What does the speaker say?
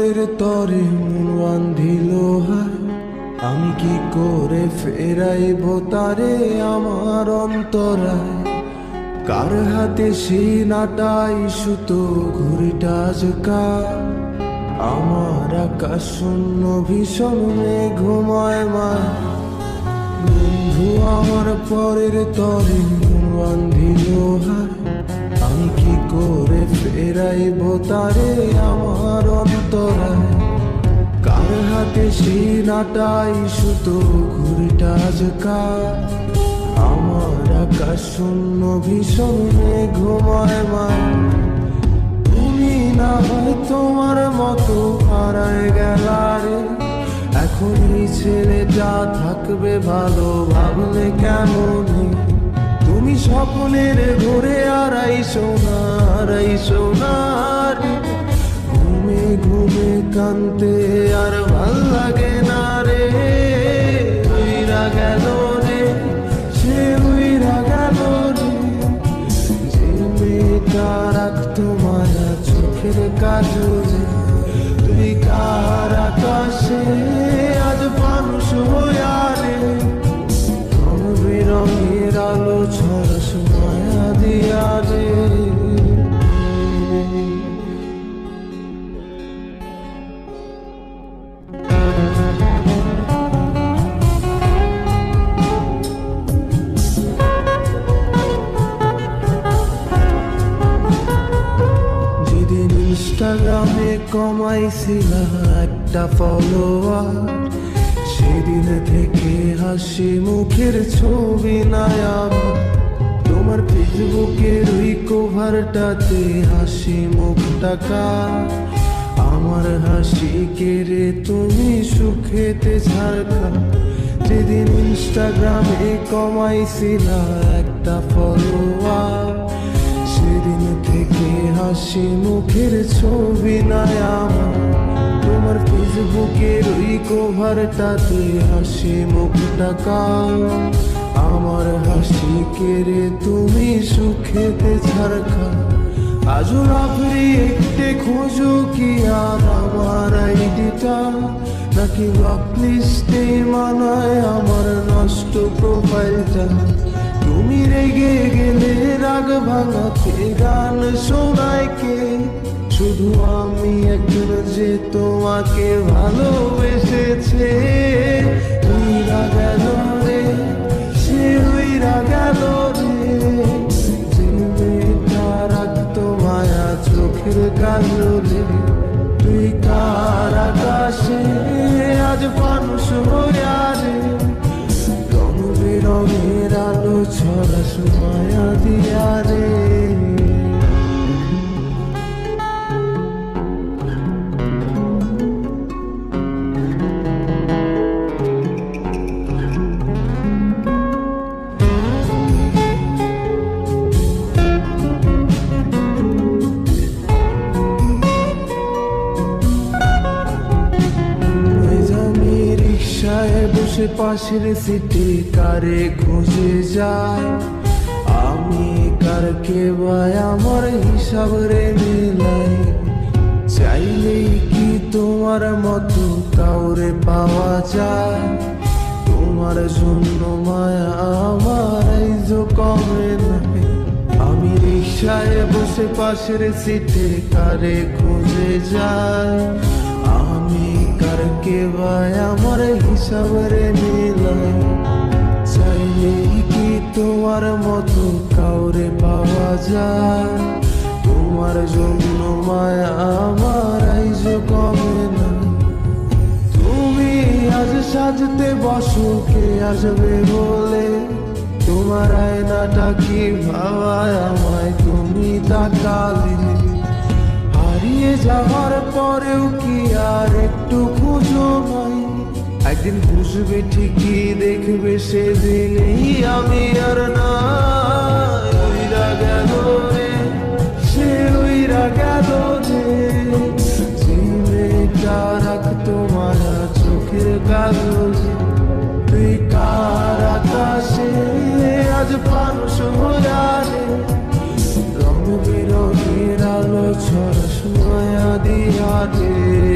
পরের তরে মন বান্ধিল হায়, আমি কি করে ফেরাইব তারে আমার অন্তরায়। কার হাতে সেই নাটাই সুতো ঘুরিটা আজকা, আমার আকাশ শূন্য ভীষণ ঘুমায় মা। বন্ধু আমার পরের তরে মন বান্ধিল হায়, আমি কি করে ফেরাইব তারে আমার অন্তরায়। কার হাতে সেই নাটাই সুতো ঘুরিটা আজকা, আমার আকাশ শূন্য ভীষণ ঘুমায় মা। তুমি না হয় তোমার মতো হারায় গেলারে, এখন এই ছেলেটা থাকবে ভালো ভাবলে কেমন। তুমি স্বপ্নের ঘুরে আড়াইশো না রে, ঘুমে ঘুমে কানতে আর ভাল লাগে না রে। উইরা গেল রে, সে উইরা গেল রে, যে মেয়েটা রাখতো মায়া চোখের কাজলে। তুই কার আকাশে আজ মানুষ হইয়া রে, রং বেরঙের আলো ছড়াস মায়া দিয়া রে। যেদিন ইনস্টাগ্রামে কমাইছিলা একটা ফলোয়ার, সেদিন থেকে হাসি মুখের ছবি নাই আমার। তোমার ফেসবুকের ওই কভারটাতে হাসি মুখটা কার, আমার হাসি কেড়ে তুমি সুখেতে ঝাড়খা। যেদিন ইনস্টাগ্রামে কমাইছিলা একটা ফলোয়ার, সেদিন থেকে হাসি মুখের ছবি নাই আমার। তোমার ফেসবুকের ওই কভারটাতে হাসি মুখটা কার, আমার হাসি কেড়ে তুমি সুখেতে ঝাড়খা। আজও রাত্রি একটে খোঁজো কি আর আমার আইডিটা, নাকি ব্লক লিস্টে মানায় আমার নষ্ট প্রোফাইলটা। তুমি রেগে গেলে রাগ ভাঙাতে গান শোনায় কে, শুধু আমি একজন যে তোমাকে ভালোবেসেছে। উইরা গেল রে, সে উইরা গেল রে, যে মেয়েটা রাখতো মায়া চোখের কাজলে। তুই কার আকাশে আজ মানুষ হইয়া রে, রং বেরঙের আলো ছড়াস মায়া দিয়া রে। বসে পাশের সিটে কারে খুঁজে যায়, আমি কারকে ভাই আমার হিসাব রে মেলাই। চাইলেই কি তোমার মতো কাউরে পাওয়া যায়, তোমার জন্য মায়া আমার আইজো কমে নাই। আমি রিক্সায় বসে পাশের সিটে কারে খুঁজে যায়, আমি কারকে ভাই আমার হিসাব রে মিলাই। চাইলেই কি তোমার মতো কাউরে পাওয়া যায়, তোমার জন্য মায়া আমার আইজো কমে না। তুমি আজ সাজতে বসো কে আসবে বলে, তোমার আয়নাটা কি ভাবায় আমায় তুমি তাকালে। হারিয়ে যাওয়ার পরেও কি আর একটু খুঁজো নাই, একদিন বুঝবে ঠিকই দেখবে সেদিনই আমি আর নাই। উইরা গেল রে, সে উইরা গেল রে, যে মেয়েটা রাখতো মায়া চোখের কাজলে। তুই কার আকাশে আজ মানুষ হইয়া রে, রং বেরঙের আলো ছড়াস মায়া দিয়া রে।